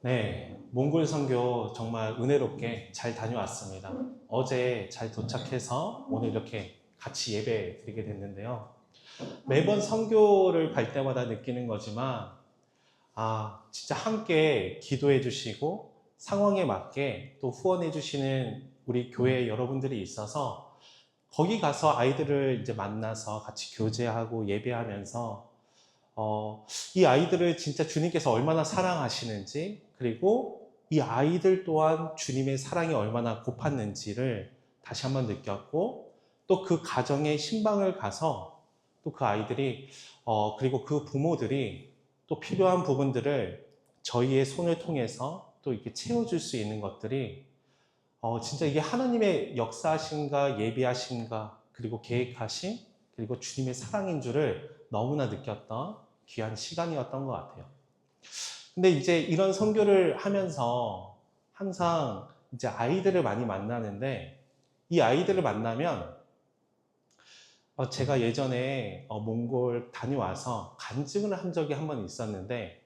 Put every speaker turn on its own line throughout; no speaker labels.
네, 몽골 선교 정말 은혜롭게 잘 다녀왔습니다. 어제 잘 도착해서 오늘 이렇게 같이 예배 드리게 됐는데요. 매번 선교를 갈 때마다 느끼는 거지만, 진짜 함께 기도해 주시고 상황에 맞게 또 후원해 주시는 우리 교회 여러분들이 있어서 거기 가서 아이들을 이제 만나서 같이 교제하고 예배하면서 이 아이들을 진짜 주님께서 얼마나 사랑하시는지, 그리고 이 아이들 또한 주님의 사랑이 얼마나 고팠는지를 다시 한번 느꼈고, 또 그 가정의 신방을 가서 또 그 아이들이, 그리고 그 부모들이 또 필요한 부분들을 저희의 손을 통해서 또 이렇게 채워줄 수 있는 것들이, 진짜 이게 하나님의 역사하신가, 예비하신가, 그리고 계획하신, 그리고 주님의 사랑인 줄을 너무나 느꼈던 귀한 시간이었던 것 같아요. 근데 이제 이런 선교를 하면서 항상 이제 아이들을 많이 만나는데, 이 아이들을 만나면 제가 예전에 몽골 다녀와서 간증을 한 적이 한 번 있었는데,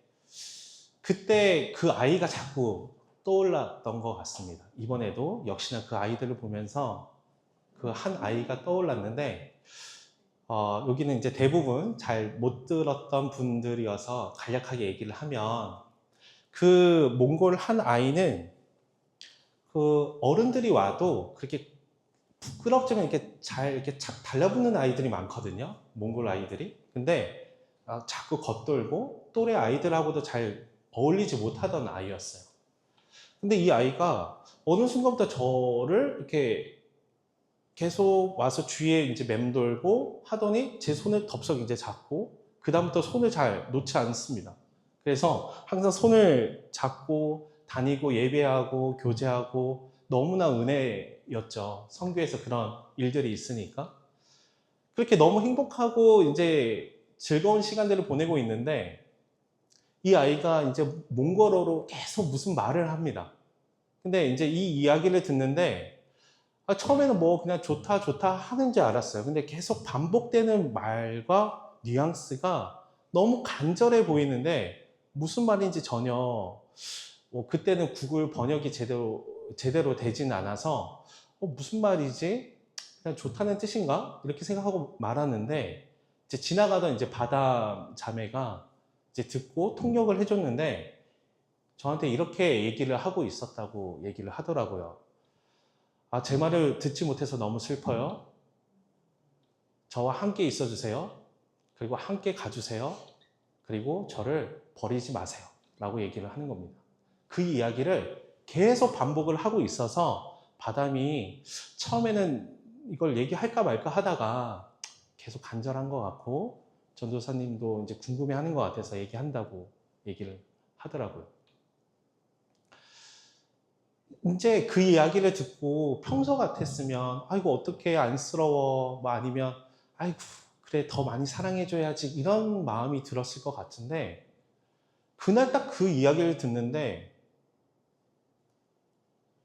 그때 그 아이가 자꾸 떠올랐던 것 같습니다. 이번에도 역시나 그 아이들을 보면서 그 한 아이가 떠올랐는데, 여기는 이제 대부분 잘 못 들었던 분들이어서 간략하게 얘기를 하면, 그 몽골 한 아이는 그 어른들이 와도 그렇게 부끄럽지만 이렇게 잘 이렇게 착 달라붙는 아이들이 많거든요. 몽골 아이들이. 근데 자꾸 겉돌고 또래 아이들하고도 잘 어울리지 못하던 아이였어요. 근데 이 아이가 어느 순간부터 저를 이렇게 계속 와서 주위에 이제 맴돌고 하더니 제 손을 덥석 이제 잡고 그다음부터 손을 잘 놓지 않습니다. 그래서 항상 손을 잡고 다니고 예배하고 교제하고 너무나 은혜였죠. 선교에서 그런 일들이 있으니까. 그렇게 너무 행복하고 이제 즐거운 시간들을 보내고 있는데, 이 아이가 이제 몽골어로 계속 무슨 말을 합니다. 근데 이제 이 이야기를 듣는데, 처음에는 뭐 그냥 좋다 좋다 하는 줄 알았어요. 근데 계속 반복되는 말과 뉘앙스가 너무 간절해 보이는데 무슨 말인지 전혀 그때는 구글 번역이 제대로 되지는 않아서 무슨 말이지? 그냥 좋다는 뜻인가? 이렇게 생각하고 말았는데, 이제 지나가던 이제 바다 자매가 이제 듣고 통역을 해줬는데 저한테 이렇게 얘기를 하고 있었다고 얘기를 하더라고요. 제 말을 듣지 못해서 너무 슬퍼요. 저와 함께 있어 주세요. 그리고 함께 가주세요. 그리고 저를 버리지 마세요. 라고 얘기를 하는 겁니다. 그 이야기를 계속 반복을 하고 있어서 바담이 처음에는 이걸 얘기할까 말까 하다가 계속 간절한 것 같고, 전도사님도 이제 궁금해 하는 것 같아서 얘기한다고 얘기를 하더라고요. 이제 그 이야기를 듣고 평소 같았으면 아이고 어떻게 안쓰러워, 뭐 아니면 아이고 그래 더 많이 사랑해줘야지, 이런 마음이 들었을 것 같은데, 그날 딱 그 이야기를 듣는데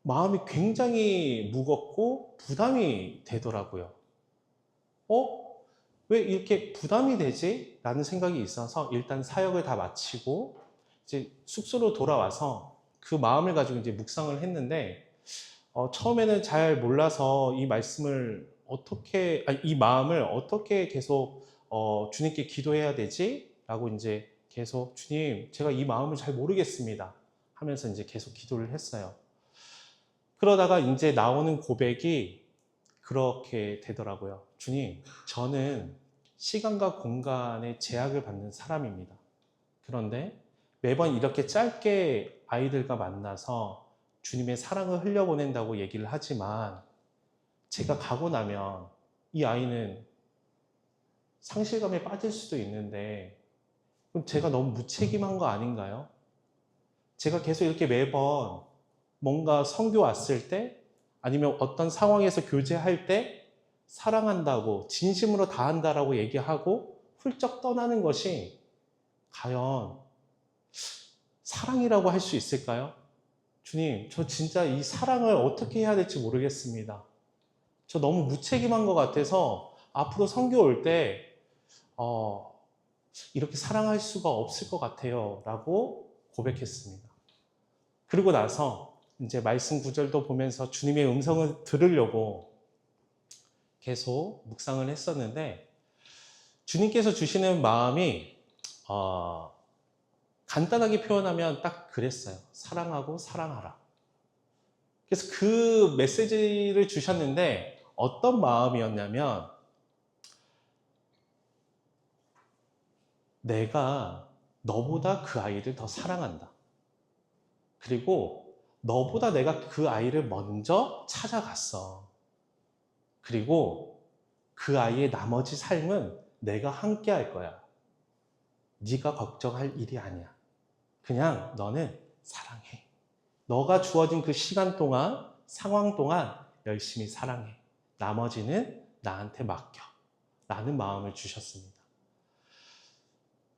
마음이 굉장히 무겁고 부담이 되더라고요. 왜 이렇게 부담이 되지? 라는 생각이 있어서 일단 사역을 다 마치고 이제 숙소로 돌아와서 그 마음을 가지고 이제 묵상을 했는데, 처음에는 잘 몰라서 이 말씀을 어떻게, 이 마음을 어떻게 계속 주님께 기도해야 되지? 라고 이제 계속 주님, 제가 이 마음을 잘 모르겠습니다 하면서 이제 계속 기도를 했어요. 그러다가 이제 나오는 고백이 그렇게 되더라고요. 주님, 저는 시간과 공간의 제약을 받는 사람입니다. 그런데 매번 이렇게 짧게 아이들과 만나서 주님의 사랑을 흘려보낸다고 얘기를 하지만, 제가 가고 나면 이 아이는 상실감에 빠질 수도 있는데, 그럼 제가 너무 무책임한 거 아닌가요? 제가 계속 이렇게 매번 뭔가 선교 왔을 때, 아니면 어떤 상황에서 교제할 때 사랑한다고, 진심으로 다한다라고 얘기하고 훌쩍 떠나는 것이 과연 사랑이라고 할 수 있을까요? 주님, 저 진짜 이 사랑을 어떻게 해야 될지 모르겠습니다. 저 너무 무책임한 것 같아서 앞으로 선교 올 때 이렇게 사랑할 수가 없을 것 같아요 라고 고백했습니다. 그러고 나서 이제 말씀 구절도 보면서 주님의 음성을 들으려고 계속 묵상을 했었는데, 주님께서 주시는 마음이 간단하게 표현하면 딱 그랬어요. 사랑하고 사랑하라. 그래서 그 메시지를 주셨는데 어떤 마음이었냐면, 내가 너보다 그 아이를 더 사랑한다. 그리고 너보다 내가 그 아이를 먼저 찾아갔어. 그리고 그 아이의 나머지 삶은 내가 함께 할 거야. 네가 걱정할 일이 아니야. 그냥 너는 사랑해. 너가 주어진 그 시간 동안, 상황 동안 열심히 사랑해. 나머지는 나한테 맡겨. 라는 마음을 주셨습니다.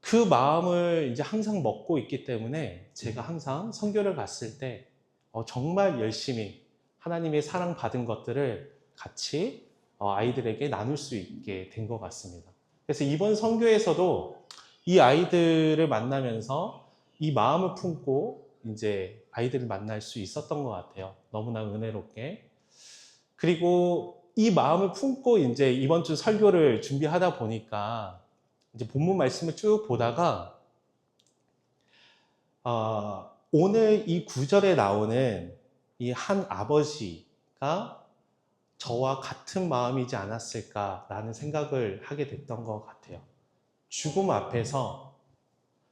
그 마음을 이제 항상 먹고 있기 때문에 제가 항상 선교를 갔을 때 정말 열심히 하나님의 사랑받은 것들을 같이 아이들에게 나눌 수 있게 된 것 같습니다. 그래서 이번 선교에서도 이 아이들을 만나면서 이 마음을 품고 이제 아이들을 만날 수 있었던 것 같아요. 너무나 은혜롭게. 그리고 이 마음을 품고 이제 이번 주 설교를 준비하다 보니까 이제 본문 말씀을 쭉 보다가 오늘 이 구절에 나오는 이 한 아버지가 저와 같은 마음이지 않았을까라는 생각을 하게 됐던 것 같아요. 죽음 앞에서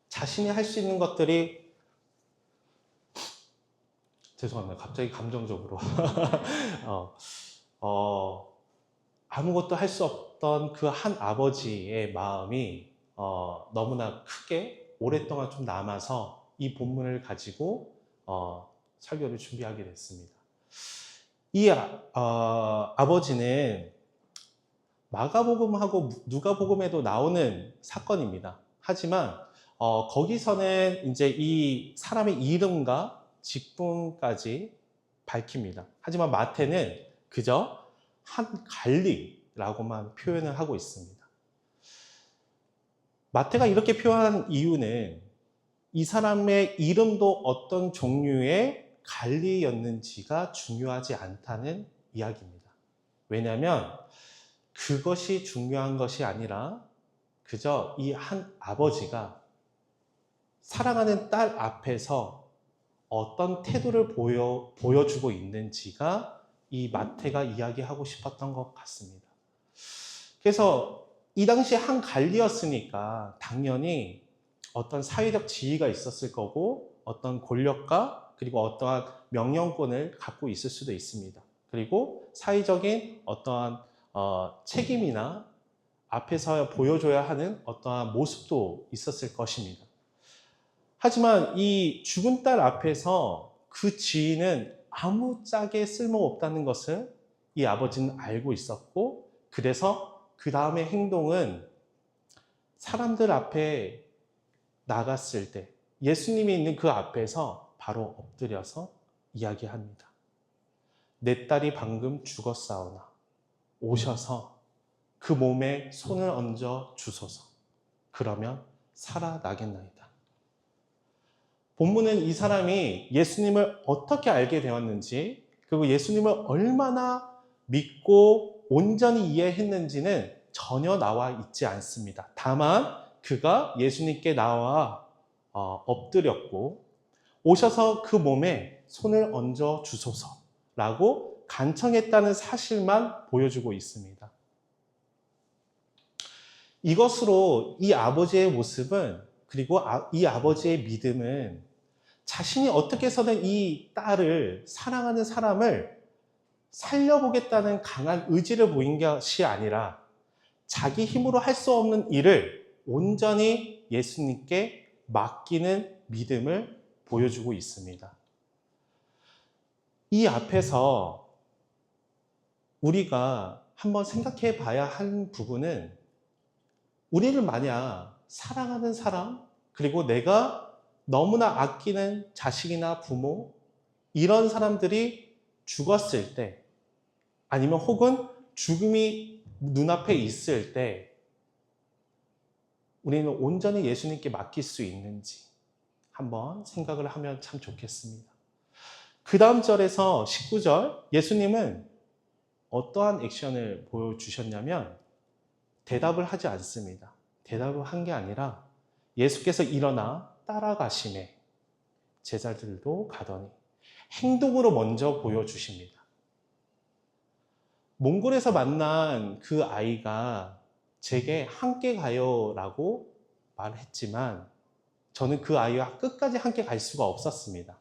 자신이 할 수 있는 것들이, 죄송합니다. 갑자기 감정적으로 아무것도 할 수 없던 그 한 아버지의 마음이 너무나 크게 오랫동안 좀 남아서 이 본문을 가지고 설교를 준비하게 됐습니다. 이 아버지는 마가복음하고 누가복음에도 나오는 사건입니다. 하지만 거기서는 이제 이 사람의 이름과 직분까지 밝힙니다. 하지만 마태는 그저 한 갈리라고만 표현을 하고 있습니다. 마태가 이렇게 표현한 이유는 이 사람의 이름도 어떤 종류의 갈리였는지가 중요하지 않다는 이야기입니다. 왜냐하면 그것이 중요한 것이 아니라 그저 이 한 아버지가 사랑하는 딸 앞에서 어떤 태도를 보여주고 있는지가 이 마태가 이야기하고 싶었던 것 같습니다. 그래서 이 당시에 한 갈리였으니까 당연히 어떤 사회적 지위가 있었을 거고 어떤 권력과 그리고 어떠한 명령권을 갖고 있을 수도 있습니다. 그리고 사회적인 어떠한 책임이나 앞에서 보여줘야 하는 어떠한 모습도 있었을 것입니다. 하지만 이 죽은 딸 앞에서 그 지위는 아무짝에 쓸모없다는 것을 이 아버지는 알고 있었고, 그래서 그 다음의 행동은 사람들 앞에 나갔을 때 예수님이 있는 그 앞에서 바로 엎드려서 이야기합니다. 내 딸이 방금 죽었사오나 오셔서 그 몸에 손을 얹어 주소서. 그러면 살아나겠나이다. 본문은 이 사람이 예수님을 어떻게 알게 되었는지, 그리고 예수님을 얼마나 믿고 온전히 이해했는지는 전혀 나와 있지 않습니다. 다만 그가 예수님께 나와 엎드렸고 오셔서 그 몸에 손을 얹어 주소서라고 간청했다는 사실만 보여주고 있습니다. 이것으로 이 아버지의 모습은, 그리고 이 아버지의 믿음은 자신이 어떻게 해서든 이 딸을, 사랑하는 사람을 살려보겠다는 강한 의지를 보인 것이 아니라 자기 힘으로 할 수 없는 일을 온전히 예수님께 맡기는 믿음을 보여주고 있습니다. 이 앞에서 우리가 한번 생각해 봐야 할 부분은, 우리를 만약 사랑하는 사람, 그리고 내가 너무나 아끼는 자식이나 부모, 이런 사람들이 죽었을 때, 아니면 혹은 죽음이 눈앞에 있을 때 우리는 온전히 예수님께 맡길 수 있는지 한번 생각을 하면 참 좋겠습니다. 그 다음 절에서 19절 예수님은 어떠한 액션을 보여주셨냐면 대답을 하지 않습니다. 대답을 한 게 아니라 예수께서 일어나 따라가심에 제자들도 가더니 행동으로 먼저 보여주십니다. 몽골에서 만난 그 아이가 제게 함께 가요 라고 말했지만 저는 그 아이와 끝까지 함께 갈 수가 없었습니다.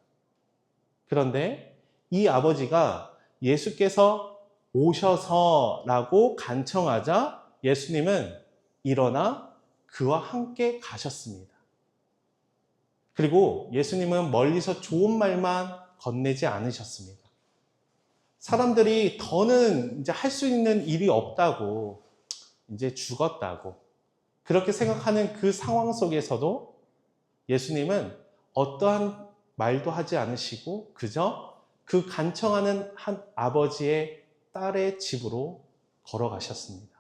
그런데 이 아버지가 예수께서 오셔서 라고 간청하자 예수님은 일어나 그와 함께 가셨습니다. 그리고 예수님은 멀리서 좋은 말만 건네지 않으셨습니다. 사람들이 더는 이제 할 수 있는 일이 없다고, 이제 죽었다고, 그렇게 생각하는 그 상황 속에서도 예수님은 어떠한 말도 하지 않으시고 그저 그 간청하는 한 아버지의 딸의 집으로 걸어가셨습니다.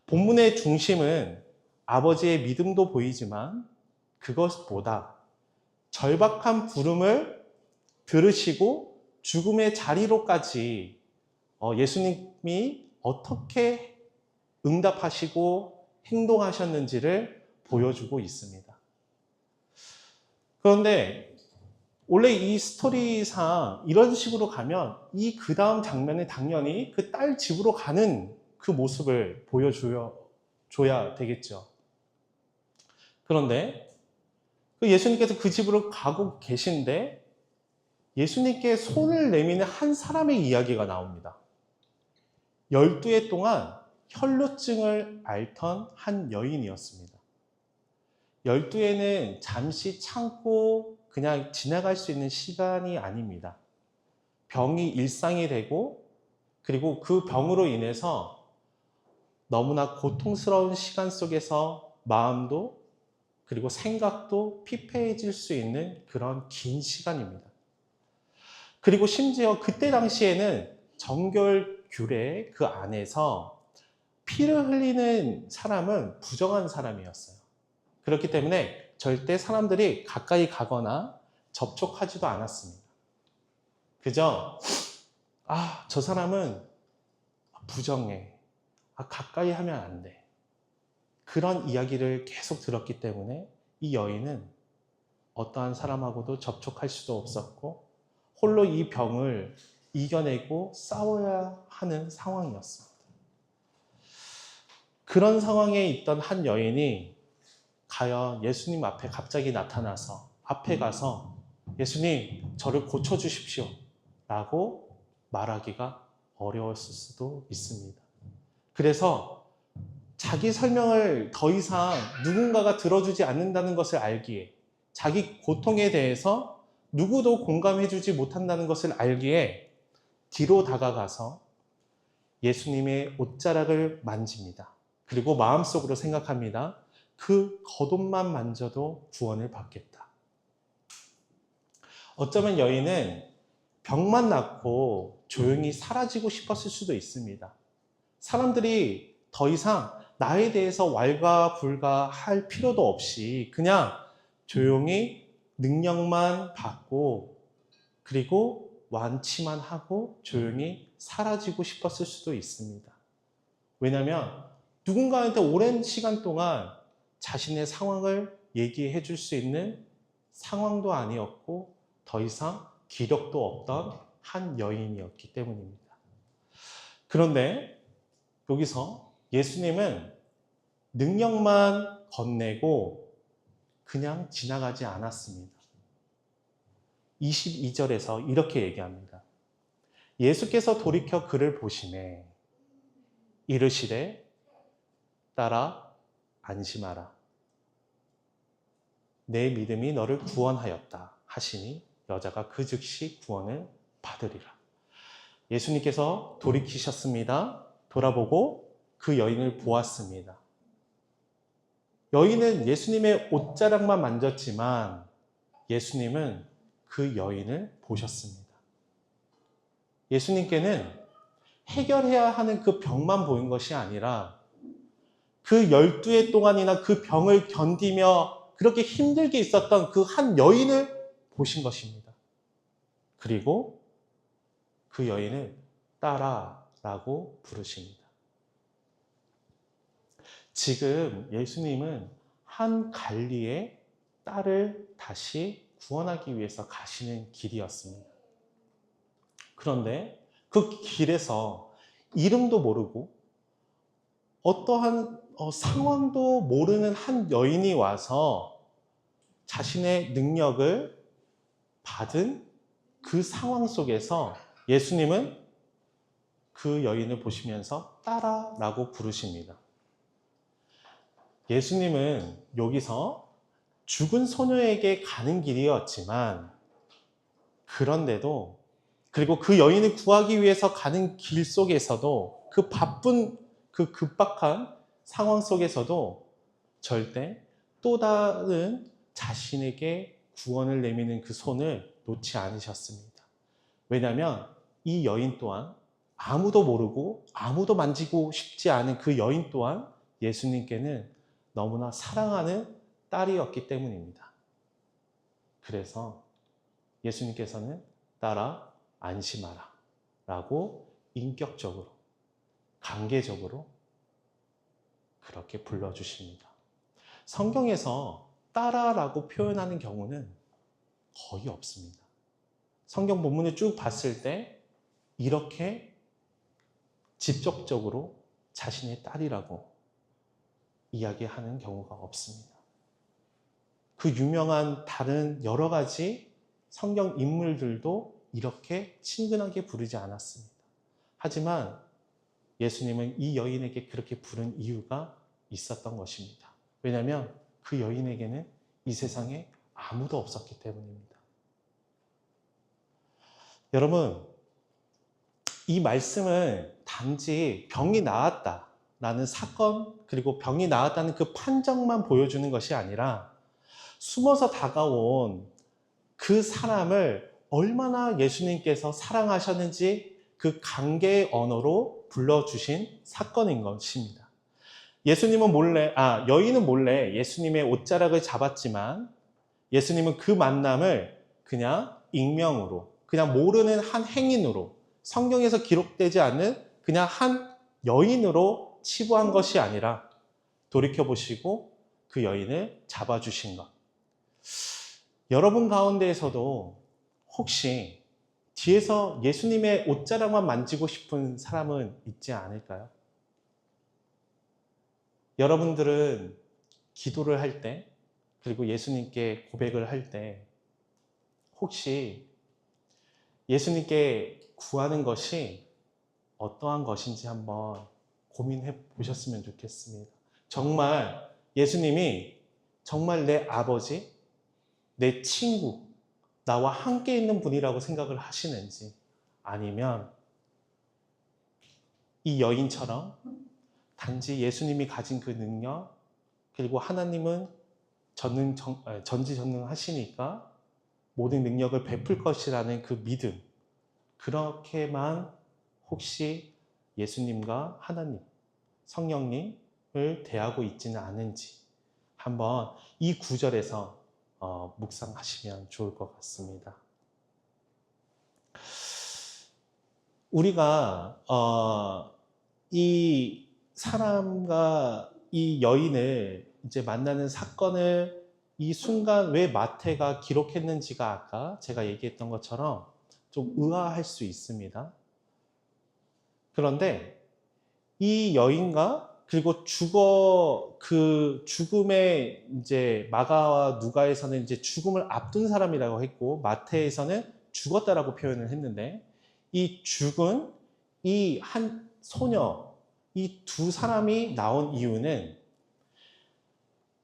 본문의 중심은 아버지의 믿음도 보이지만 그것보다 절박한 부름을 들으시고 죽음의 자리로까지 예수님이 어떻게 응답하시고 행동하셨는지를 보여주고 있습니다. 그런데 원래 이 스토리상 이런 식으로 가면 이 그 다음 장면에 당연히 그 딸 집으로 가는 그 모습을 보여줘야 되겠죠. 그런데 예수님께서 그 집으로 가고 계신데 예수님께 손을 내미는 한 사람의 이야기가 나옵니다. 12해 동안 혈루증을 앓던 한 여인이었습니다. 12해는 잠시 참고 그냥 지나갈 수 있는 시간이 아닙니다. 병이 일상이 되고 그리고 그 병으로 인해서 너무나 고통스러운 시간 속에서 마음도 그리고 생각도 피폐해질 수 있는 그런 긴 시간입니다. 그리고 심지어 그때 당시에는 정결규례 그 안에서 피를 흘리는 사람은 부정한 사람이었어요. 그렇기 때문에 절대 사람들이 가까이 가거나 접촉하지도 않았습니다. 그저 저 사람은 부정해. 가까이 하면 안 돼. 그런 이야기를 계속 들었기 때문에 이 여인은 어떠한 사람하고도 접촉할 수도 없었고 홀로 이 병을 이겨내고 싸워야 하는 상황이었습니다. 그런 상황에 있던 한 여인이 과연 예수님 앞에 갑자기 나타나서 앞에 가서 예수님 저를 고쳐주십시오 라고 말하기가 어려웠을 수도 있습니다. 그래서 자기 설명을 더 이상 누군가가 들어주지 않는다는 것을 알기에 자기 고통에 대해서 누구도 공감해주지 못한다는 것을 알기에 뒤로 다가가서 예수님의 옷자락을 만집니다. 그리고 마음속으로 생각합니다. 그 겉옷만 만져도 구원을 받겠다. 어쩌면 여인은 병만 낫고 조용히 사라지고 싶었을 수도 있습니다. 사람들이 더 이상 나에 대해서 왈가불가할 필요도 없이 그냥 조용히 능력만 받고 그리고 완치만 하고 조용히 사라지고 싶었을 수도 있습니다. 왜냐하면 누군가한테 오랜 시간 동안 자신의 상황을 얘기해 줄 수 있는 상황도 아니었고 더 이상 기력도 없던 한 여인이었기 때문입니다. 그런데 여기서 예수님은 능력만 건네고 그냥 지나가지 않았습니다. 22절에서 이렇게 얘기합니다. 예수께서 돌이켜 그를 보시매 이르시되 따라 안심하라. 내 믿음이 너를 구원하였다 하시니 여자가 그 즉시 구원을 받으리라. 예수님께서 돌이키셨습니다. 돌아보고 그 여인을 보았습니다. 여인은 예수님의 옷자락만 만졌지만 예수님은 그 여인을 보셨습니다. 예수님께는 해결해야 하는 그 병만 보인 것이 아니라 그 12해 동안이나 그 병을 견디며 그렇게 힘들게 있었던 그 한 여인을 보신 것입니다. 그리고 그 여인을 딸아라고 부르십니다. 지금 예수님은 한 관리의 딸을 다시 구원하기 위해서 가시는 길이었습니다. 그런데 그 길에서 이름도 모르고 어떠한 상황도 모르는 한 여인이 와서 자신의 능력을 받은 그 상황 속에서 예수님은 그 여인을 보시면서 딸아라고 부르십니다. 예수님은 여기서 죽은 소녀에게 가는 길이었지만, 그런데도, 그리고 그 여인을 구하기 위해서 가는 길 속에서도, 그 바쁜, 그 급박한 상황 속에서도 절대 또 다른 자신에게 구원을 내미는 그 손을 놓지 않으셨습니다. 왜냐하면 이 여인 또한 아무도 모르고 아무도 만지고 싶지 않은 그 여인 또한 예수님께는 너무나 사랑하는 딸이었기 때문입니다. 그래서 예수님께서는 딸아 안심하라 라고 인격적으로, 관계적으로 그렇게 불러주십니다. 성경에서 딸아라고 표현하는 경우는 거의 없습니다. 성경 본문을 쭉 봤을 때 이렇게 직접적으로 자신의 딸이라고 이야기하는 경우가 없습니다. 그 유명한 다른 여러 가지 성경 인물들도 이렇게 친근하게 부르지 않았습니다. 하지만 예수님은 이 여인에게 그렇게 부른 이유가 있었던 것입니다. 왜냐하면 그 여인에게는 이 세상에 아무도 없었기 때문입니다. 여러분, 이 말씀은 단지 병이 나았다라는 사건, 그리고 병이 나았다는 그 판정만 보여주는 것이 아니라 숨어서 다가온 그 사람을 얼마나 예수님께서 사랑하셨는지 그 관계의 언어로 불러주신 사건인 것입니다. 여인은 몰래 예수님의 옷자락을 잡았지만 예수님은 그 만남을 그냥 익명으로, 그냥 모르는 한 행인으로, 성경에서 기록되지 않는 그냥 한 여인으로 치부한 것이 아니라 돌이켜보시고 그 여인을 잡아주신 것. 여러분 가운데에서도 혹시 뒤에서 예수님의 옷자락만 만지고 싶은 사람은 있지 않을까요? 여러분들은 기도를 할 때, 그리고 예수님께 고백을 할 때 혹시 예수님께 구하는 것이 어떠한 것인지 한번 고민해 보셨으면 좋겠습니다. 정말 예수님이 정말 내 아버지, 내 친구, 나와 함께 있는 분이라고 생각을 하시는지, 아니면 이 여인처럼 단지 예수님이 가진 그 능력, 그리고 하나님은 전지전능하시니까 모든 능력을 베풀 것이라는 그 믿음, 그렇게만 혹시 예수님과 하나님, 성령님을 대하고 있지는 않은지 한번 이 구절에서 묵상하시면 좋을 것 같습니다. 우리가 이 사람과 이 여인을 이제 만나는 사건을 이 순간 왜 마태가 기록했는지가 아까 제가 얘기했던 것처럼 좀 의아할 수 있습니다. 그런데 이 여인과 그리고 그 죽음의 이제 마가와 누가에서는 이제 죽음을 앞둔 사람이라고 했고, 마태에서는 죽었다라고 표현을 했는데, 이 죽은 이 한 소녀, 이 두 사람이 나온 이유는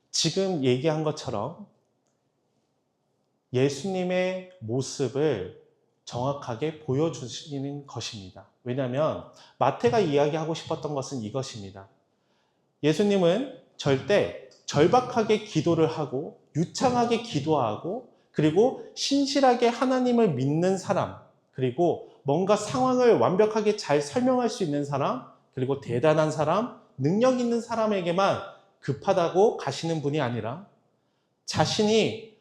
지금 얘기한 것처럼 예수님의 모습을 정확하게 보여주시는 것입니다. 왜냐하면 마태가 이야기하고 싶었던 것은 이것입니다. 예수님은 절대 절박하게 기도를 하고 유창하게 기도하고 그리고 신실하게 하나님을 믿는 사람, 그리고 뭔가 상황을 완벽하게 잘 설명할 수 있는 사람, 그리고 대단한 사람, 능력 있는 사람에게만 급하다고 가시는 분이 아니라 자신이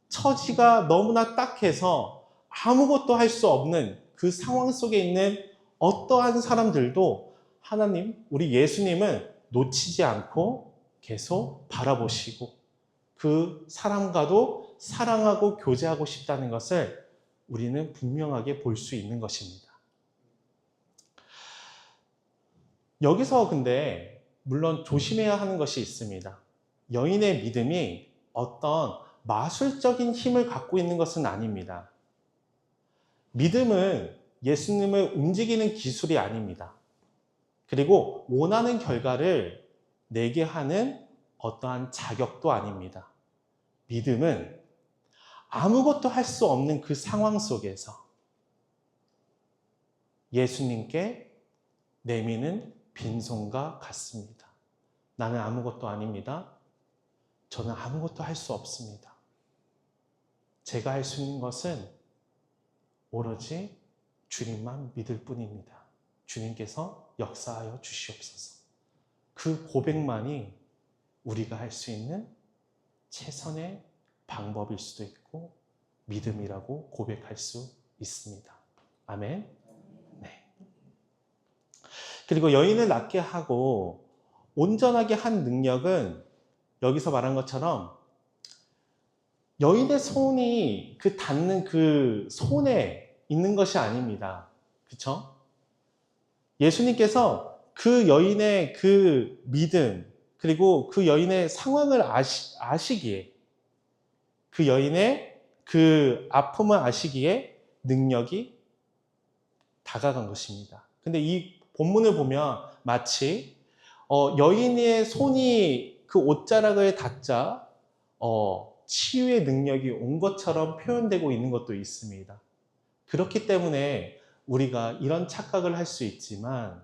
처지가 너무나 딱해서 아무것도 할 수 없는 그 상황 속에 있는 어떠한 사람들도 하나님, 우리 예수님은 놓치지 않고 계속 바라보시고 그 사람과도 사랑하고 교제하고 싶다는 것을 우리는 분명하게 볼 수 있는 것입니다. 여기서 근데 물론 조심해야 하는 것이 있습니다. 여인의 믿음이 어떤 마술적인 힘을 갖고 있는 것은 아닙니다. 믿음은 예수님을 움직이는 기술이 아닙니다. 그리고 원하는 결과를 내게 하는 어떠한 자격도 아닙니다. 믿음은 아무것도 할 수 없는 그 상황 속에서 예수님께 내미는 빈손과 같습니다. 나는 아무것도 아닙니다. 저는 아무것도 할 수 없습니다. 제가 할 수 있는 것은 오로지 주님만 믿을 뿐입니다. 주님께서 역사하여 주시옵소서. 그 고백만이 우리가 할 수 있는 최선의 방법일 수도 있고 믿음이라고 고백할 수 있습니다. 아멘. 네. 그리고 여인을 낫게 하고 온전하게 한 능력은 여기서 말한 것처럼 여인의 손이 그 닿는 그 손에 있는 것이 아닙니다. 그렇죠? 예수님께서 그 여인의 그 믿음 그리고 그 여인의 상황을 아시기에 그 여인의 그 아픔을 아시기에 능력이 다가간 것입니다. 근데 이 본문을 보면 마치 여인의 손이 그 옷자락을 닿자 치유의 능력이 온 것처럼 표현되고 있는 것도 있습니다. 그렇기 때문에 우리가 이런 착각을 할 수 있지만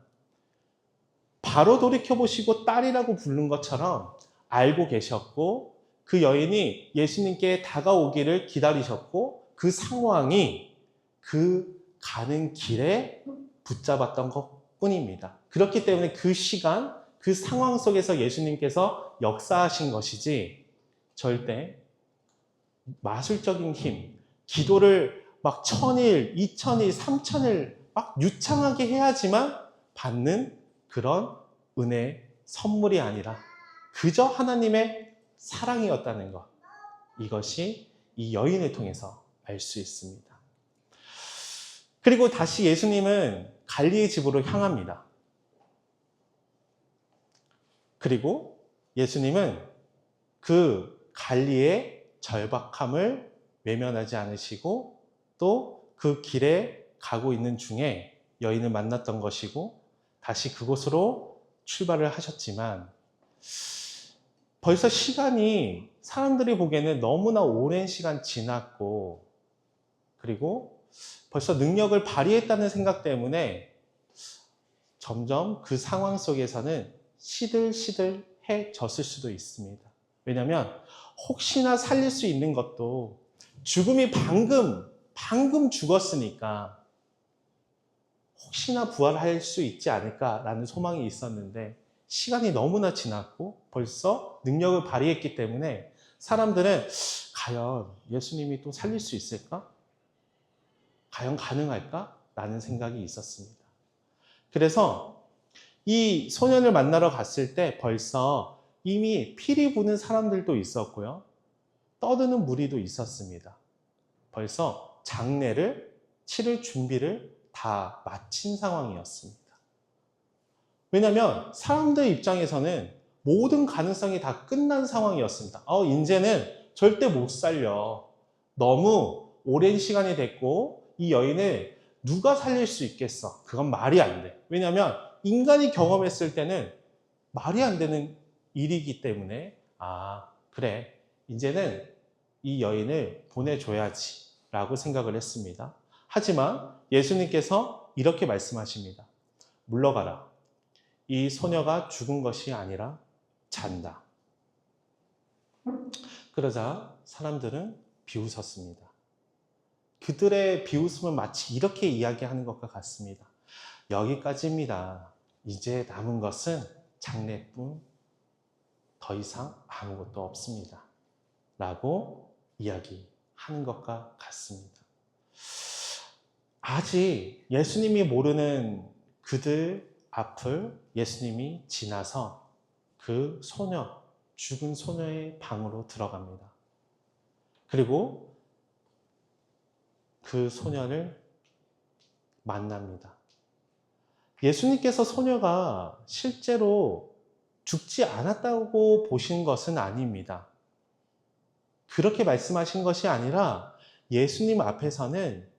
바로 돌이켜보시고 딸이라고 부른 것처럼 알고 계셨고 그 여인이 예수님께 다가오기를 기다리셨고 그 상황이 그 가는 길에 붙잡았던 것 뿐입니다. 그렇기 때문에 그 시간, 그 상황 속에서 예수님께서 역사하신 것이지 절대 마술적인 힘, 기도를 막 1000일, 2000일, 3000일 막 유창하게 해야지만 받는 그런 은혜의 선물이 아니라 그저 하나님의 사랑이었다는 것. 이것이 이 여인을 통해서 알 수 있습니다. 그리고 다시 예수님은 갈리의 집으로 향합니다. 그리고 예수님은 그 갈리의 절박함을 외면하지 않으시고 또 그 길에 가고 있는 중에 여인을 만났던 것이고 다시 그곳으로 출발을 하셨지만 벌써 시간이 사람들이 보기에는 너무나 오랜 시간 지났고 그리고 벌써 능력을 발휘했다는 생각 때문에 점점 그 상황 속에서는 시들시들해졌을 수도 있습니다. 왜냐하면 혹시나 살릴 수 있는 것도 죽음이 방금 죽었으니까 혹시나 부활할 수 있지 않을까라는 소망이 있었는데 시간이 너무나 지났고 벌써 능력을 발휘했기 때문에 사람들은 과연 예수님이 또 살릴 수 있을까? 과연 가능할까? 라는 생각이 있었습니다. 그래서 이 소년을 만나러 갔을 때 벌써 이미 피리 부는 사람들도 있었고요. 떠드는 무리도 있었습니다. 벌써 장례를 치를 준비를 다 마친 상황이었습니다. 왜냐하면 사람들 입장에서는 모든 가능성이 다 끝난 상황이었습니다. 이제는 절대 못 살려. 너무 오랜 시간이 됐고 이 여인을 누가 살릴 수 있겠어? 그건 말이 안 돼. 왜냐하면 인간이 경험했을 때는 말이 안 되는 일이기 때문에 그래. 이제는 이 여인을 보내줘야지 라고 생각을 했습니다. 하지만 예수님께서 이렇게 말씀하십니다. 물러가라. 이 소녀가 죽은 것이 아니라 잔다. 그러자 사람들은 비웃었습니다. 그들의 비웃음은 마치 이렇게 이야기하는 것과 같습니다. 여기까지입니다. 이제 남은 것은 장례뿐 더 이상 아무것도 없습니다. 라고 이야기하는 것과 같습니다. 아직 예수님이 모르는 그들 앞을 예수님이 지나서 그 소녀, 죽은 소녀의 방으로 들어갑니다. 그리고 그 소녀를 만납니다. 예수님께서 소녀가 실제로 죽지 않았다고 보신 것은 아닙니다. 그렇게 말씀하신 것이 아니라 예수님 앞에서는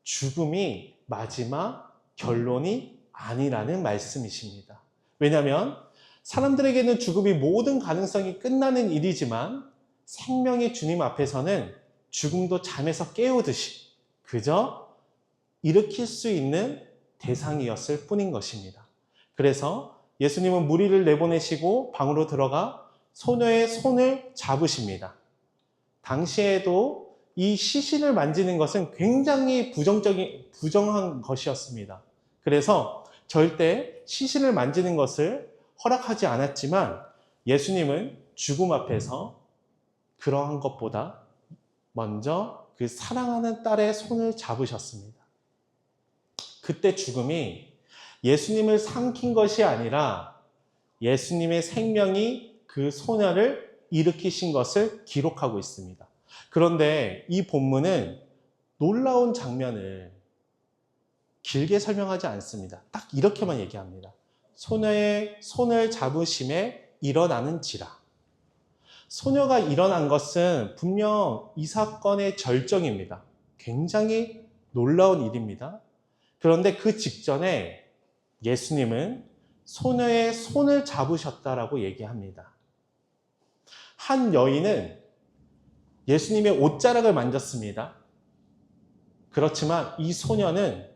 죽음이 마지막 결론이 아니라는 말씀이십니다. 왜냐하면 사람들에게는 죽음이 모든 가능성이 끝나는 일이지만 생명의 주님 앞에서는 죽음도 잠에서 깨우듯이 그저 일으킬 수 있는 대상이었을 뿐인 것입니다. 그래서 예수님은 무리를 내보내시고 방으로 들어가 소녀의 손을 잡으십니다. 당시에도 이 시신을 만지는 것은 굉장히 부정한 것이었습니다. 그래서 절대 시신을 만지는 것을 허락하지 않았지만 예수님은 죽음 앞에서 그러한 것보다 먼저 그 사랑하는 딸의 손을 잡으셨습니다. 그때 죽음이 예수님을 삼킨 것이 아니라 예수님의 생명이 그 소녀를 일으키신 것을 기록하고 있습니다. 그런데 이 본문은 놀라운 장면을 길게 설명하지 않습니다. 딱 이렇게만 얘기합니다. 소녀의 손을 잡으심에 일어나는지라. 소녀가 일어난 것은 분명 이 사건의 절정입니다. 굉장히 놀라운 일입니다. 그런데 그 직전에 예수님은 소녀의 손을 잡으셨다라고 얘기합니다. 한 여인은 예수님의 옷자락을 만졌습니다. 그렇지만 이 소녀는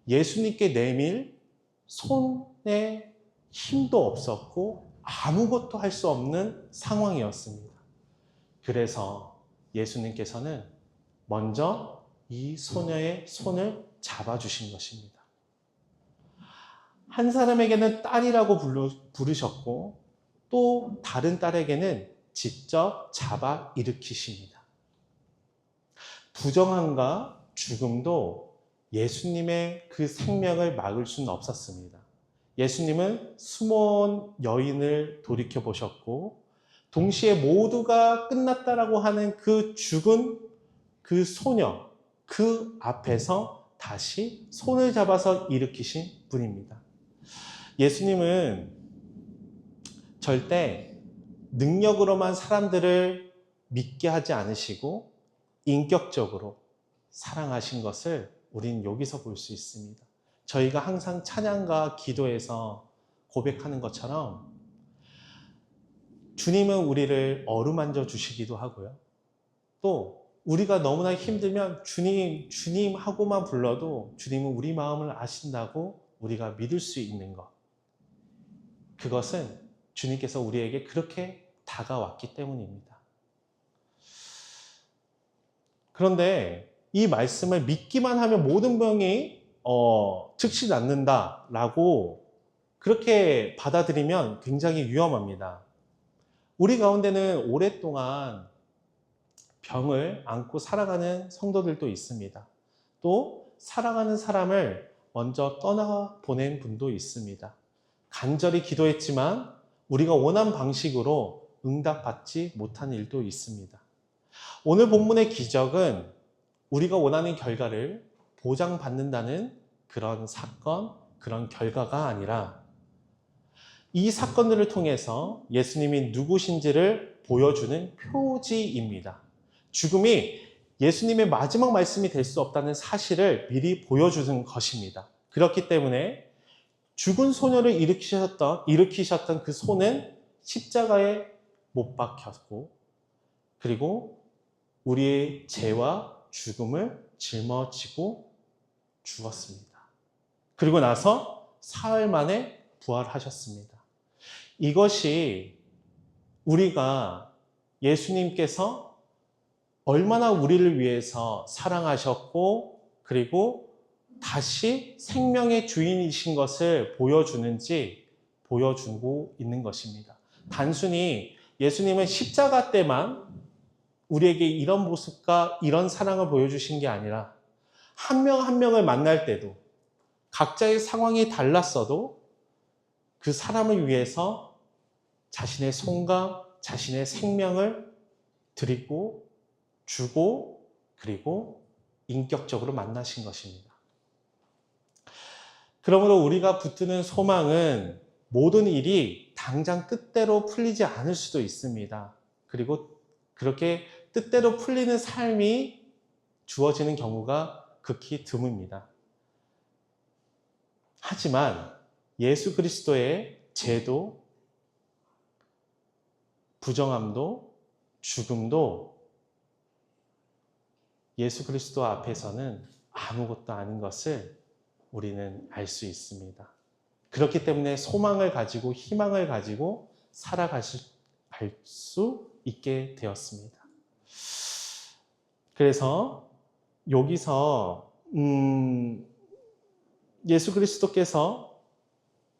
예수님께 내밀 손에 힘도 없었고 아무것도 할 수 없는 상황이었습니다. 그래서 예수님께서는 먼저 이 소녀의 손을 잡아주신 것입니다. 한 사람에게는 딸이라고 부르셨고 또 다른 딸에게는 직접 잡아 일으키십니다. 부정함과 죽음도 예수님의 그 생명을 막을 수는 없었습니다. 예수님은 숨어온 여인을 돌이켜보셨고 동시에 모두가 끝났다라고 하는 그 죽은 그 소녀, 그 앞에서 다시 손을 잡아서 일으키신 분입니다. 예수님은 절대 능력으로만 사람들을 믿게 하지 않으시고 인격적으로 사랑하신 것을 우린 여기서 볼 수 있습니다. 저희가 항상 찬양과 기도에서 고백하는 것처럼 주님은 우리를 어루만져 주시기도 하고요. 또 우리가 너무나 힘들면 주님, 주님 하고만 불러도 주님은 우리 마음을 아신다고 우리가 믿을 수 있는 것. 그것은 주님께서 우리에게 그렇게 다가왔기 때문입니다. 그런데 이 말씀을 믿기만 하면 모든 병이 즉시 낫는다라고 그렇게 받아들이면 굉장히 위험합니다. 우리 가운데는 오랫동안 병을 안고 살아가는 성도들도 있습니다. 또 사랑하는 사람을 먼저 떠나보낸 분도 있습니다. 간절히 기도했지만 우리가 원한 방식으로 응답받지 못한 일도 있습니다. 오늘 본문의 기적은 우리가 원하는 결과를 보장받는다는 그런 사건, 그런 결과가 아니라 이 사건들을 통해서 예수님이 누구신지를 보여주는 표지입니다. 죽음이 예수님의 마지막 말씀이 될 수 없다는 사실을 미리 보여주는 것입니다. 그렇기 때문에 죽은 소녀를 일으키셨던 그 손은 십자가에 못 박혔고 그리고 우리의 죄와 죽음을 짊어지고 죽었습니다. 그리고 나서 사흘 만에 부활하셨습니다. 이것이 우리가 예수님께서 얼마나 우리를 위해서 사랑하셨고 그리고 다시 생명의 주인이신 것을 보여주고 있는 것입니다. 단순히 예수님은 십자가 때만 우리에게 이런 모습과 이런 사랑을 보여주신 게 아니라 한 명 한 명을 만날 때도 각자의 상황이 달랐어도 그 사람을 위해서 자신의 손과 자신의 생명을 드리고 주고 그리고 인격적으로 만나신 것입니다. 그러므로 우리가 붙드는 소망은 모든 일이 당장 뜻대로 풀리지 않을 수도 있습니다. 그리고 그렇게 뜻대로 풀리는 삶이 주어지는 경우가 극히 드뭅니다. 하지만 예수 그리스도의 죄도, 부정함도, 죽음도 예수 그리스도 앞에서는 아무것도 아닌 것을 우리는 알 수 있습니다. 그렇기 때문에 소망을 가지고 희망을 가지고 살아갈 수 있게 되었습니다. 그래서 여기서 예수 그리스도께서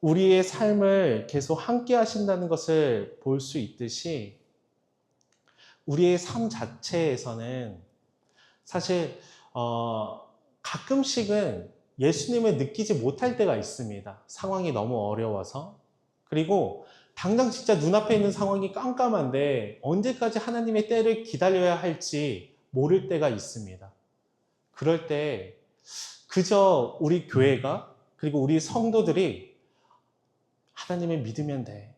우리의 삶을 계속 함께 하신다는 것을 볼 수 있듯이 우리의 삶 자체에서는 사실 가끔씩은 예수님을 느끼지 못할 때가 있습니다. 상황이 너무 어려워서. 그리고 당장 진짜 눈앞에 있는 상황이 깜깜한데 언제까지 하나님의 때를 기다려야 할지 모를 때가 있습니다. 그럴 때 그저 우리 교회가 그리고 우리 성도들이 하나님을 믿으면 돼.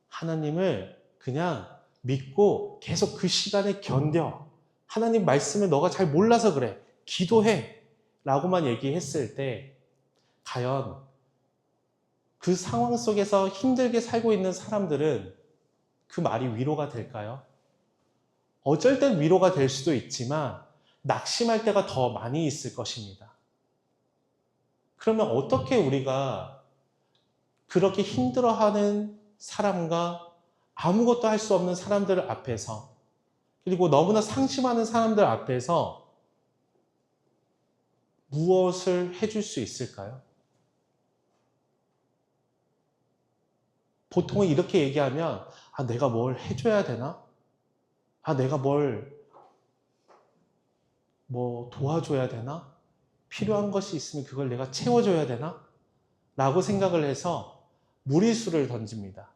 하나님을 그냥 믿고 계속 그 시간을 견뎌. 하나님 말씀을 너가 잘 몰라서 그래. 기도해. 라고만 얘기했을 때 과연 그 상황 속에서 힘들게 살고 있는 사람들은 그 말이 위로가 될까요? 어쩔 땐 위로가 될 수도 있지만 낙심할 때가 더 많이 있을 것입니다. 그러면 어떻게 우리가 그렇게 힘들어하는 사람과 아무것도 할 수 없는 사람들 앞에서 그리고 너무나 상심하는 사람들 앞에서 무엇을 해줄 수 있을까요? 보통은 이렇게 얘기하면 내가 뭘 해줘야 되나? 내가 뭐 도와줘야 되나? 필요한 것이 있으면 그걸 내가 채워줘야 되나? 라고 생각을 해서 무리수를 던집니다.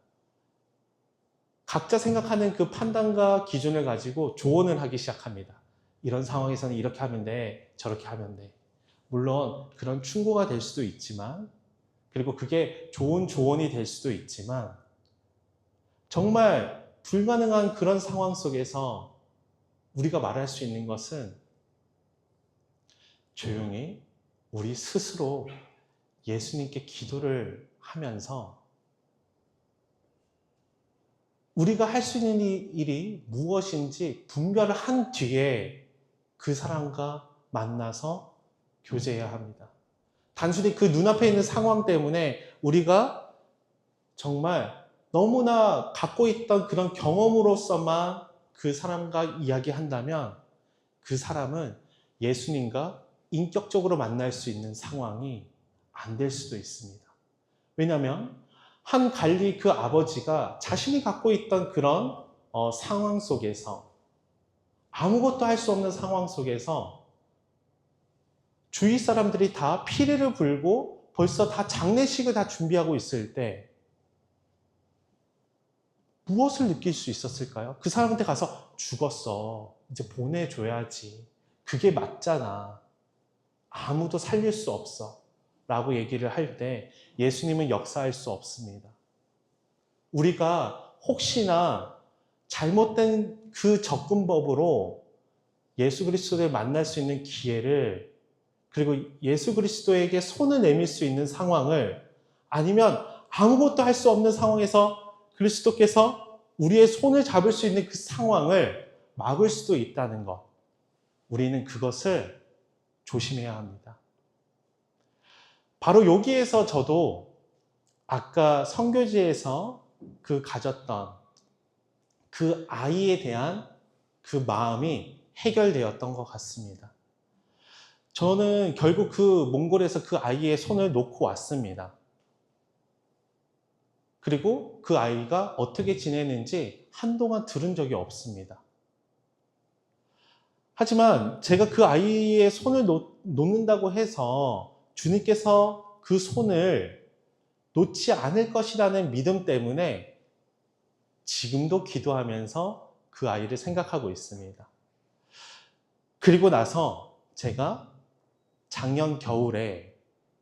각자 생각하는 그 판단과 기준을 가지고 조언을 하기 시작합니다. 이런 상황에서는 이렇게 하면 돼, 저렇게 하면 돼. 물론 그런 충고가 될 수도 있지만 그리고 그게 좋은 조언이 될 수도 있지만 정말 불가능한 그런 상황 속에서 우리가 말할 수 있는 것은 조용히 우리 스스로 예수님께 기도를 하면서 우리가 할 수 있는 일이 무엇인지 분별을 한 뒤에 그 사람과 만나서 교제해야 합니다. 단순히 그 눈앞에 있는 상황 때문에 우리가 정말 너무나 갖고 있던 그런 경험으로서만 그 사람과 이야기한다면 그 사람은 예수님과 인격적으로 만날 수 있는 상황이 안 될 수도 있습니다. 왜냐하면 한 갈리 그 아버지가 자신이 갖고 있던 그런 상황 속에서 아무것도 할 수 없는 상황 속에서 주위 사람들이 다 피리를 불고 벌써 다 장례식을 다 준비하고 있을 때 무엇을 느낄 수 있었을까요? 그 사람한테 가서 죽었어. 이제 보내줘야지. 그게 맞잖아. 아무도 살릴 수 없어. 라고 얘기를 할 때 예수님은 역사할 수 없습니다. 우리가 혹시나 잘못된 그 접근법으로 예수 그리스도를 만날 수 있는 기회를 그리고 예수 그리스도에게 손을 내밀 수 있는 상황을 아니면 아무것도 할 수 없는 상황에서 그리스도께서 우리의 손을 잡을 수 있는 그 상황을 막을 수도 있다는 것. 우리는 그것을 조심해야 합니다. 바로 여기에서 저도 아까 선교지에서 그 가졌던 그 아이에 대한 그 마음이 해결되었던 것 같습니다. 저는 결국 그 몽골에서 그 아이의 손을 놓고 왔습니다. 그리고 그 아이가 어떻게 지내는지 한동안 들은 적이 없습니다. 하지만 제가 그 아이의 손을 놓는다고 해서 주님께서 그 손을 놓지 않을 것이라는 믿음 때문에 지금도 기도하면서 그 아이를 생각하고 있습니다. 그리고 나서 제가 작년 겨울에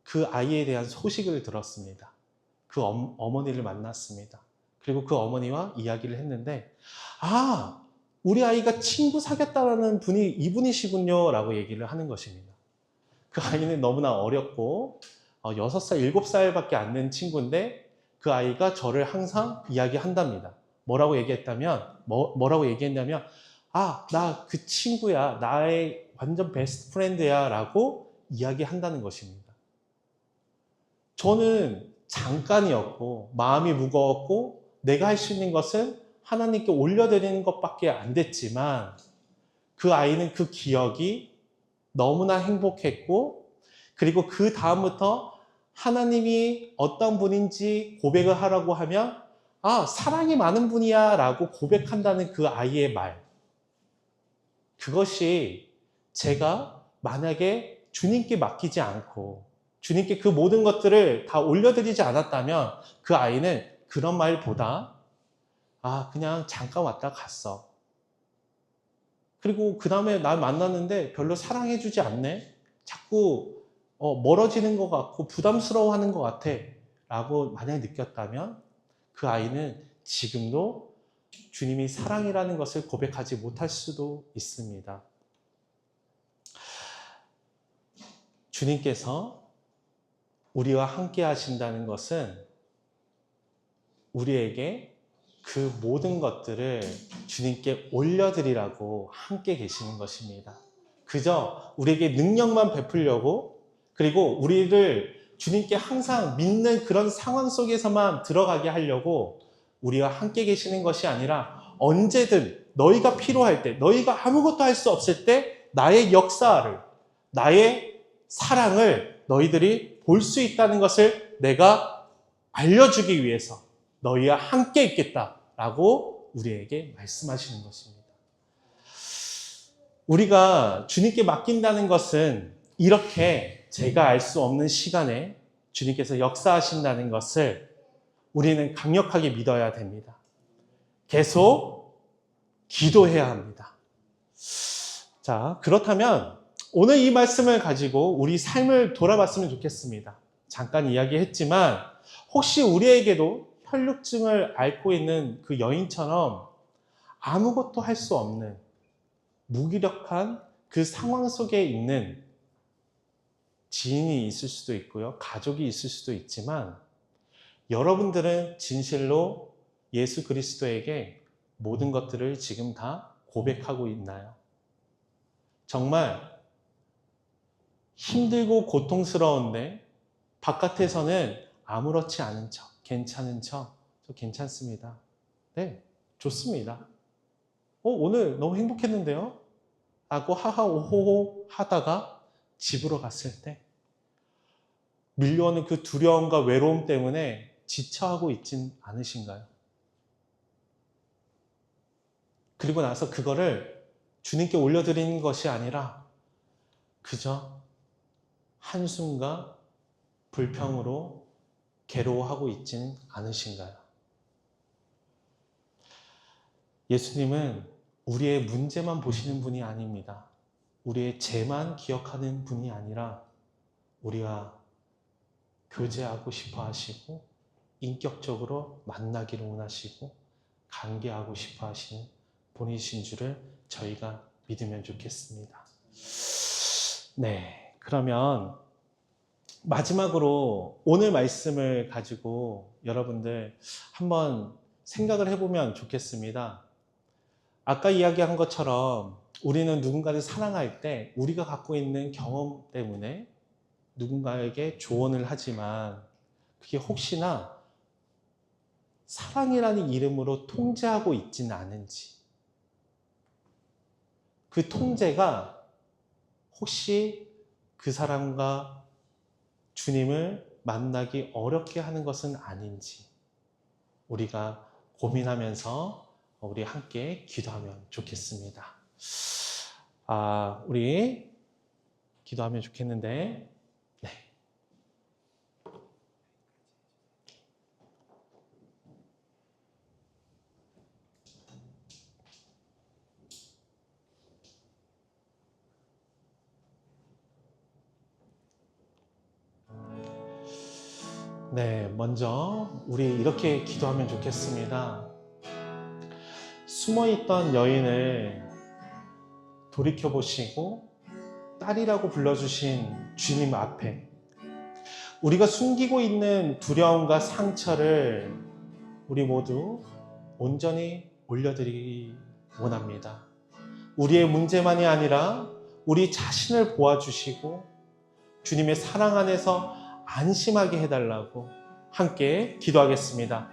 그 아이에 대한 소식을 들었습니다. 그 어머니를 만났습니다. 그리고 그 어머니와 이야기를 했는데, 아, 우리 아이가 친구 사귀었다는 분이 이분이시군요 라고 얘기를 하는 것입니다. 그 아이는 너무나 어렸고 6살, 7살밖에 안 된 친구인데 그 아이가 저를 항상 이야기한답니다. 뭐라고 얘기했냐면 아, 나 그 친구야, 나의 완전 베스트 프렌드야 라고 이야기한다는 것입니다. 저는 잠깐이었고 마음이 무거웠고 내가 할 수 있는 것은 하나님께 올려드리는 것밖에 안 됐지만 그 아이는 그 기억이 너무나 행복했고, 그리고 그 다음부터 하나님이 어떤 분인지 고백을 하라고 하면 아, 사랑이 많은 분이야 라고 고백한다는 그 아이의 말, 그것이 제가 만약에 주님께 맡기지 않고 주님께 그 모든 것들을 다 올려드리지 않았다면 그 아이는 그런 말보다 아, 그냥 잠깐 왔다 갔어. 그리고 그 다음에 날 만났는데 별로 사랑해주지 않네? 자꾸 멀어지는 것 같고 부담스러워하는 것 같아 라고 만약 느꼈다면 그 아이는 지금도 주님이 사랑이라는 것을 고백하지 못할 수도 있습니다. 주님께서 우리와 함께 하신다는 것은 우리에게 그 모든 것들을 주님께 올려드리라고 함께 계시는 것입니다. 그저 우리에게 능력만 베풀려고, 그리고 우리를 주님께 항상 믿는 그런 상황 속에서만 들어가게 하려고 우리와 함께 계시는 것이 아니라 언제든 너희가 필요할 때, 너희가 아무것도 할 수 없을 때 나의 역사를, 나의 사랑을 너희들이 볼 수 있다는 것을 내가 알려주기 위해서 너희와 함께 있겠다라고 우리에게 말씀하시는 것입니다. 우리가 주님께 맡긴다는 것은 이렇게 제가 알 수 없는 시간에 주님께서 역사하신다는 것을 우리는 강력하게 믿어야 됩니다. 계속 기도해야 합니다. 자, 그렇다면 오늘 이 말씀을 가지고 우리 삶을 돌아봤으면 좋겠습니다. 잠깐 이야기했지만 혹시 우리에게도 혈육증을 앓고 있는 그 여인처럼 아무것도 할 수 없는 무기력한 그 상황 속에 있는 지인이 있을 수도 있고요, 가족이 있을 수도 있지만 여러분들은 진실로 예수 그리스도에게 모든 것들을 지금 다 고백하고 있나요? 정말 힘들고 고통스러운데 바깥에서는 아무렇지 않은 척, 괜찮은 척, 저 괜찮습니다. 네, 좋습니다. 오늘 너무 행복했는데요? 라고 하하오호호 하다가 집으로 갔을 때 밀려오는 그 두려움과 외로움 때문에 지쳐하고 있진 않으신가요? 그리고 나서 그거를 주님께 올려드리는 것이 아니라 그저 한숨과 불평으로 괴로워하고 있지는 않으신가요? 예수님은 우리의 문제만 보시는 분이 아닙니다. 우리의 죄만 기억하는 분이 아니라 우리가 교제하고 싶어 하시고 인격적으로 만나기를 원하시고 관계하고 싶어 하시는 분이신 줄을 저희가 믿으면 좋겠습니다. 네, 그러면 마지막으로 오늘 말씀을 가지고 여러분들 한번 생각을 해보면 좋겠습니다. 아까 이야기한 것처럼 우리는 누군가를 사랑할 때 우리가 갖고 있는 경험 때문에 누군가에게 조언을 하지만 그게 혹시나 사랑이라는 이름으로 통제하고 있지는 않은지, 그 통제가 혹시 그 사람과 주님을 만나기 어렵게 하는 것은 아닌지 우리가 고민하면서 우리 함께 기도하면 좋겠습니다. 우리 기도하면 좋겠는데, 네. 네, 먼저 우리 이렇게 기도하면 좋겠습니다. 숨어있던 여인을 돌이켜보시고 딸이라고 불러주신 주님 앞에 우리가 숨기고 있는 두려움과 상처를 우리 모두 온전히 올려드리기 원합니다. 우리의 문제만이 아니라 우리 자신을 보아주시고 주님의 사랑 안에서 안심하게 해달라고 함께 기도하겠습니다.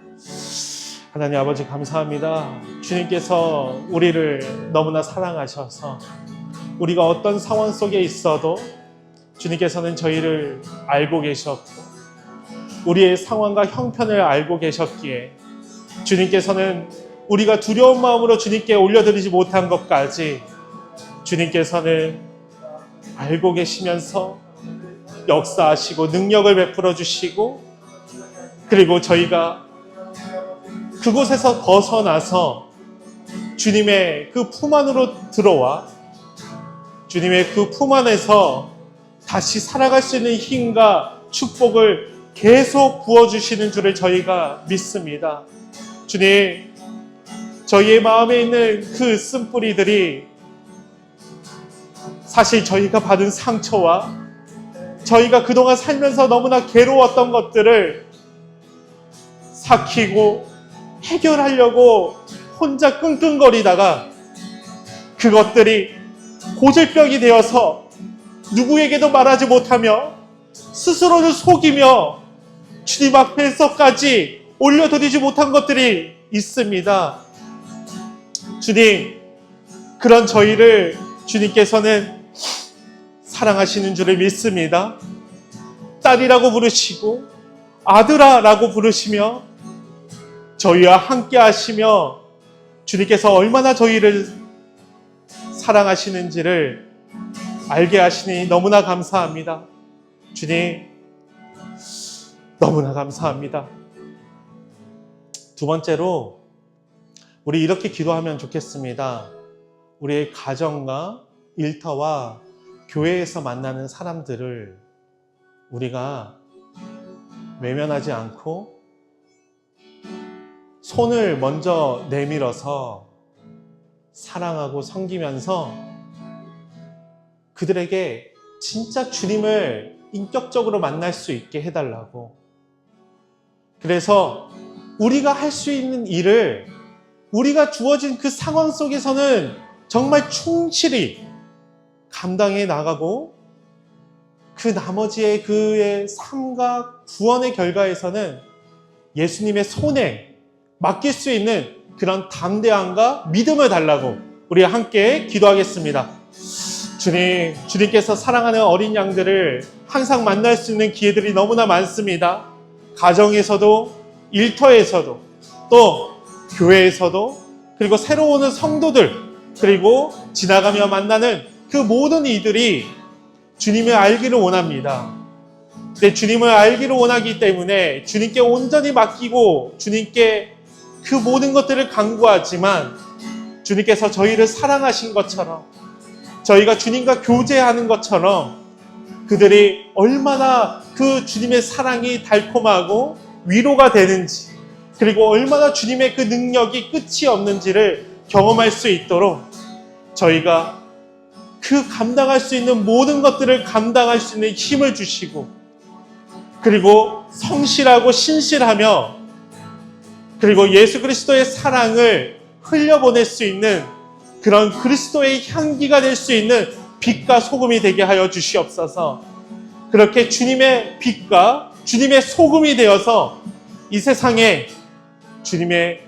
하나님 아버지 감사합니다. 주님께서 우리를 너무나 사랑하셔서 우리가 어떤 상황 속에 있어도 주님께서는 저희를 알고 계셨고 우리의 상황과 형편을 알고 계셨기에 주님께서는 우리가 두려운 마음으로 주님께 올려드리지 못한 것까지 주님께서는 알고 계시면서 역사하시고 능력을 베풀어 주시고 그리고 저희가 그곳에서 벗어나서 주님의 그 품 안으로 들어와 주님의 그 품 안에서 다시 살아갈 수 있는 힘과 축복을 계속 부어주시는 줄을 저희가 믿습니다. 주님, 저희의 마음에 있는 그 쓴뿌리들이 사실 저희가 받은 상처와 저희가 그동안 살면서 너무나 괴로웠던 것들을 삭히고 해결하려고 혼자 끙끙거리다가 그것들이 고질병이 되어서 누구에게도 말하지 못하며 스스로를 속이며 주님 앞에서까지 올려드리지 못한 것들이 있습니다. 주님, 그런 저희를 주님께서는 사랑하시는 줄을 믿습니다. 딸이라고 부르시고 아들아라고 부르시며 저희와 함께 하시며 주님께서 얼마나 저희를 사랑하시는지를 알게 하시니 너무나 감사합니다. 주님, 너무나 감사합니다. 두 번째로 우리 이렇게 기도하면 좋겠습니다. 우리의 가정과 일터와 교회에서 만나는 사람들을 우리가 외면하지 않고 손을 먼저 내밀어서 사랑하고 섬기면서 그들에게 진짜 주님을 인격적으로 만날 수 있게 해달라고. 그래서 우리가 할 수 있는 일을 우리가 주어진 그 상황 속에서는 정말 충실히 감당해 나가고 그 나머지의 그의 삶과 구원의 결과에서는 예수님의 손에 맡길 수 있는 그런 담대함과 믿음을 달라고 우리 함께 기도하겠습니다. 주님, 주님께서 사랑하는 어린 양들을 항상 만날 수 있는 기회들이 너무나 많습니다. 가정에서도 일터에서도 또 교회에서도 그리고 새로 오는 성도들 그리고 지나가며 만나는 그 모든 이들이 주님을 알기를 원합니다. 네, 주님을 알기를 원하기 때문에 주님께 온전히 맡기고 주님께 그 모든 것들을 간구하지만 주님께서 저희를 사랑하신 것처럼 저희가 주님과 교제하는 것처럼 그들이 얼마나 그 주님의 사랑이 달콤하고 위로가 되는지 그리고 얼마나 주님의 그 능력이 끝이 없는지를 경험할 수 있도록 저희가 그 감당할 수 있는 모든 것들을 감당할 수 있는 힘을 주시고 그리고 성실하고 신실하며 그리고 예수 그리스도의 사랑을 흘려보낼 수 있는 그런 그리스도의 향기가 될 수 있는 빛과 소금이 되게 하여 주시옵소서. 그렇게 주님의 빛과 주님의 소금이 되어서 이 세상에 주님의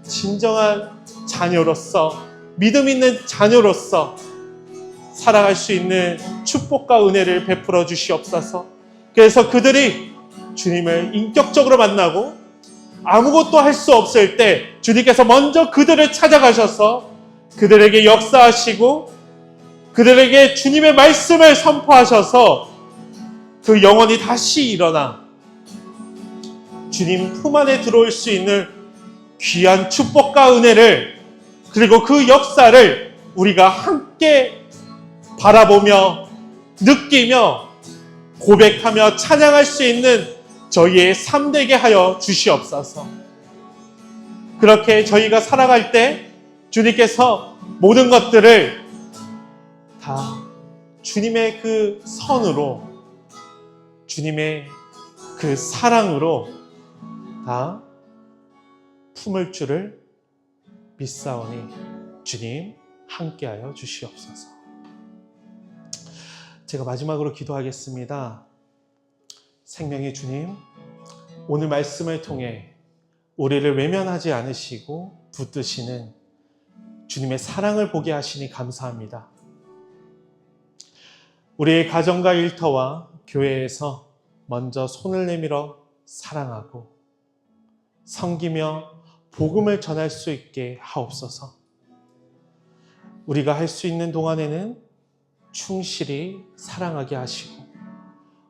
진정한 자녀로서 믿음 있는 자녀로서 살아갈 수 있는 축복과 은혜를 베풀어 주시옵소서. 그래서 그들이 주님을 인격적으로 만나고 아무것도 할 수 없을 때 주님께서 먼저 그들을 찾아가셔서 그들에게 역사하시고 그들에게 주님의 말씀을 선포하셔서 그 영혼이 다시 일어나 주님 품 안에 들어올 수 있는 귀한 축복과 은혜를, 그리고 그 역사를 우리가 함께 바라보며 느끼며 고백하며 찬양할 수 있는 저희의 삶 되게 하여 주시옵소서. 그렇게 저희가 살아갈 때 주님께서 모든 것들을 다 주님의 그 선으로, 주님의 그 사랑으로 다 품을 줄을 믿사오니 주님 함께하여 주시옵소서. 제가 마지막으로 기도하겠습니다. 생명의 주님, 오늘 말씀을 통해 우리를 외면하지 않으시고 붙드시는 주님의 사랑을 보게 하시니 감사합니다. 우리의 가정과 일터와 교회에서 먼저 손을 내밀어 사랑하고 섬기며 복음을 전할 수 있게 하옵소서. 우리가 할 수 있는 동안에는 충실히 사랑하게 하시고,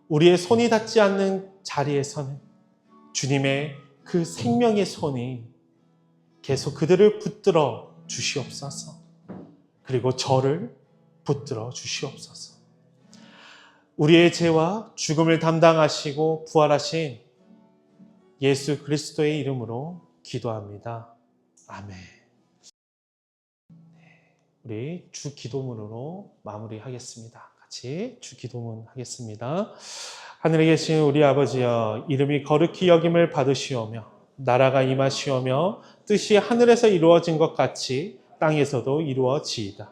우리의 손이 닿지 않는 자리에서는 주님의 그 생명의 손이 계속 그들을 붙들어 주시옵소서. 그리고 저를 붙들어 주시옵소서. 우리의 죄와 죽음을 담당하시고 부활하신 예수 그리스도의 이름으로 기도합니다. 아멘. 우리 주 기도문으로 마무리하겠습니다. 같이 주 기도문 하겠습니다. 하늘에 계신 우리 아버지여, 이름이 거룩히 여김을 받으시오며 나라가 임하시오며 뜻이 하늘에서 이루어진 것 같이 땅에서도 이루어지이다.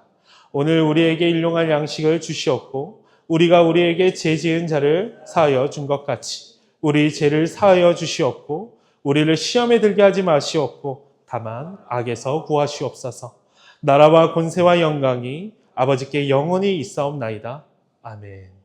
오늘 우리에게 일용할 양식을 주시옵고, 우리가 우리에게 죄 지은 자를 사하여 준 것 같이 우리 죄를 사하여 주시옵고, 우리를 시험에 들게 하지 마시옵고 다만 악에서 구하시옵소서. 나라와 권세와 영광이 아버지께 영원히 있사옵나이다. 아멘.